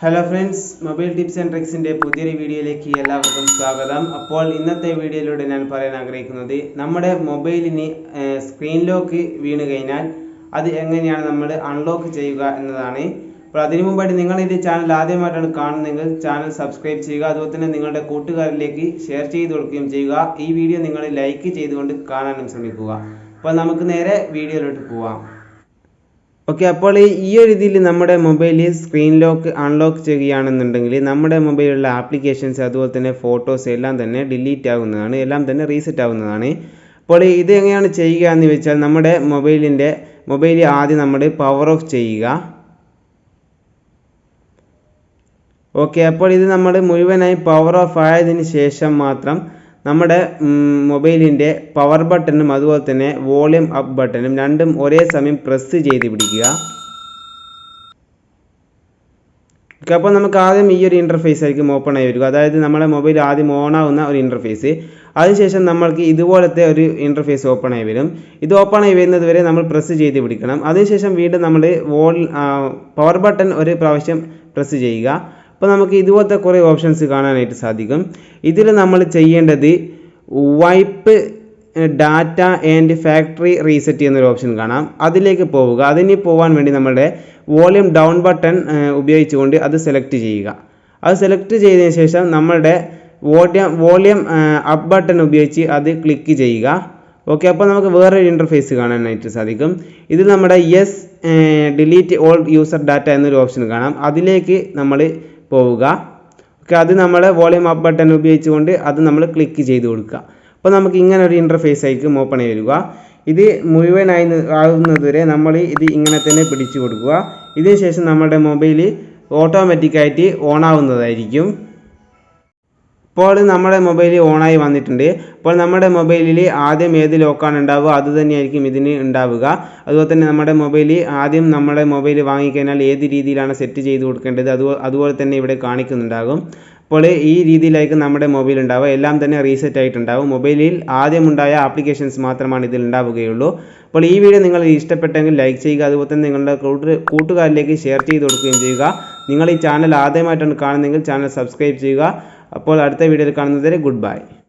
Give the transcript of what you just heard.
Hello friends, mobile tips and ട്രിക്സിൻ്റെ പുതിയൊരു വീഡിയോയിലേക്ക് എല്ലാവർക്കും സ്വാഗതം. അപ്പോൾ ഇന്നത്തെ വീഡിയോയിലൂടെ ഞാൻ പറയാൻ ആഗ്രഹിക്കുന്നത് നമ്മുടെ മൊബൈലിന് സ്ക്രീൻ ലോക്ക് വീണ് കഴിഞ്ഞാൽ അത് എങ്ങനെയാണ് നമ്മൾ അൺലോക്ക് ചെയ്യുക എന്നതാണ്. അപ്പോൾ അതിനു മുമ്പായിട്ട് നിങ്ങൾ ഇത് ചാനൽ ആദ്യമായിട്ടാണ് കാണുന്നതെങ്കിൽ ചാനൽ സബ്സ്ക്രൈബ് ചെയ്യുക. അതുപോലെ തന്നെ നിങ്ങളുടെ കൂട്ടുകാരിലേക്ക് ഷെയർ ചെയ്ത് കൊടുക്കുകയും ചെയ്യുക. ഈ വീഡിയോ നിങ്ങൾ ലൈക്ക് ചെയ്തുകൊണ്ട് കാണാനും ശ്രമിക്കുക. അപ്പോൾ നമുക്ക് നേരെ വീഡിയോയിലോട്ട് പോവാം. ഓക്കെ, അപ്പോൾ ഈ ഒരു രീതിയിൽ നമ്മുടെ മൊബൈൽ സ്ക്രീൻ ലോക്ക് അൺലോക്ക് ചെയ്യുകയാണെന്നുണ്ടെങ്കിൽ നമ്മുടെ മൊബൈലിലുള്ള ആപ്ലിക്കേഷൻസ് അതുപോലെ തന്നെ ഫോട്ടോസ് എല്ലാം തന്നെ ഡിലീറ്റ് ആകുന്നതാണ്, എല്ലാം തന്നെ റീസെറ്റ് ആകുന്നതാണ്. അപ്പോൾ ഇത് എങ്ങനെയാണ് ചെയ്യുക എന്ന് വെച്ചാൽ നമ്മുടെ മൊബൈൽ ആദ്യം നമ്മൾ പവർ ഓഫ് ചെയ്യുക. ഓക്കെ, അപ്പോൾ ഇത് നമ്മൾ മുഴുവനായി പവർ ഓഫ് ആയതിനു ശേഷം മാത്രം നമ്മുടെ മൊബൈലിൻ്റെ പവർ ബട്ടണും അതുപോലെ തന്നെ വോളിയം അപ്പ് ബട്ടണും രണ്ടും ഒരേ സമയം പ്രസ് ചെയ്ത് പിടിക്കുക. ഓക്കെ, അപ്പോൾ നമുക്ക് ആദ്യം ഈ ഒരു ഇൻ്റർഫേസ് ആയിരിക്കും ഓപ്പൺ ആയി വരിക. അതായത് നമ്മുടെ മൊബൈൽ ആദ്യം ഓൺ ആവുന്ന ഒരു ഇൻ്റർഫേസ്. അതിനുശേഷം നമ്മൾക്ക് ഇതുപോലത്തെ ഒരു ഇൻ്റർഫേസ് ഓപ്പൺ ആയി വരും. ഇത് ഓപ്പൺ ആയി വരുന്നത് വരെ നമ്മൾ പ്രസ് ചെയ്ത് പിടിക്കണം. അതിനുശേഷം വീണ്ടും നമ്മൾ പവർ ബട്ടൺ ഒരു പ്രാവശ്യം പ്രസ് ചെയ്യുക. അപ്പോൾ നമുക്ക് ഇതുപോലത്തെ കുറേ ഓപ്ഷൻസ് കാണാനായിട്ട് സാധിക്കും. ഇതിൽ നമ്മൾ ചെയ്യേണ്ടത് wipe data and factory reset എന്നൊരു ഓപ്ഷൻ കാണാം. അതിലേക്ക് പോവുക. അതിന് പോകാൻ വേണ്ടി നമ്മുടെ വോളിയം ഡൗൺ ബട്ടൺ ഉപയോഗിച്ചുകൊണ്ട് അത് സെലക്ട് ചെയ്യുക. അത് സെലക്ട് ചെയ്തതിന് ശേഷം നമ്മളുടെ വോളിയം അപ്പ് ബട്ടൺ ഉപയോഗിച്ച് അത് ക്ലിക്ക് ചെയ്യുക. ഓക്കെ, അപ്പോൾ നമുക്ക് വേറൊരു ഇൻ്റർഫേസ് കാണാനായിട്ട് സാധിക്കും. ഇതിൽ നമ്മുടെ yes delete all user data എന്നൊരു ഓപ്ഷൻ കാണാം. അതിലേക്ക് നമ്മൾ പോവുക. ഓക്കെ, അത് നമ്മൾ വോളിയം അപ്പ് ബട്ടൺ ഉപയോഗിച്ചുകൊണ്ട് അത് നമ്മൾ ക്ലിക്ക് ചെയ്ത് കൊടുക്കുക. അപ്പോൾ നമുക്ക് ഇങ്ങനെ ഒരു ഇൻ്റർഫേസ് ആയിരിക്കും ഓപ്പൺ ആയി വരിക. ഇത് മുഴുവനായി ആകുന്നതുവരെ നമ്മൾ ഇത് ഇങ്ങനെ തന്നെ പിടിച്ചു കൊടുക്കുക. ഇതിന് ശേഷം നമ്മുടെ മൊബൈൽ ഓട്ടോമാറ്റിക്കായിട്ട് ഓൺ ആവുന്നതായിരിക്കും. ഇപ്പോൾ നമ്മുടെ മൊബൈൽ ഓണായി വന്നിട്ടുണ്ട്. അപ്പോൾ നമ്മുടെ മൊബൈലിൽ ആദ്യം ഏത് ലോക്കാണ് ഉണ്ടാവുക അത് തന്നെയായിരിക്കും ഇതിന് ഉണ്ടാവുക. അതുപോലെ തന്നെ നമ്മുടെ മൊബൈൽ വാങ്ങിക്കഴിഞ്ഞാൽ ഏത് രീതിയിലാണ് സെറ്റ് ചെയ്ത് കൊടുക്കേണ്ടത് അതുപോലെ തന്നെ ഇവിടെ കാണിക്കുന്നുണ്ടാകും. അപ്പോൾ ഈ രീതിയിലായിരിക്കും നമ്മുടെ മൊബൈൽ ഉണ്ടാവുക. എല്ലാം തന്നെ റീസെറ്റ് ആയിട്ടുണ്ടാകും. മൊബൈലിൽ ആദ്യമുണ്ടായ ആപ്ലിക്കേഷൻസ് മാത്രമാണ് ഇതിൽ ഉണ്ടാവുകയുള്ളൂ. അപ്പോൾ ഈ വീഡിയോ നിങ്ങൾ ഇഷ്ടപ്പെട്ടെങ്കിൽ ലൈക്ക് ചെയ്യുക. അതുപോലെ തന്നെ നിങ്ങളുടെ കൂട്ടുകാരിലേക്ക് ഷെയർ ചെയ്ത് കൊടുക്കുകയും ചെയ്യുക. നിങ്ങൾ ഈ ചാനൽ ആദ്യമായിട്ടാണ് കാണുന്നതെങ്കിൽ ചാനൽ സബ്സ്ക്രൈബ് ചെയ്യുക. അപ്പോൾ അടുത്ത വീഡിയോയിൽ കാണുന്നതുവരെ ഗുഡ് ബൈ.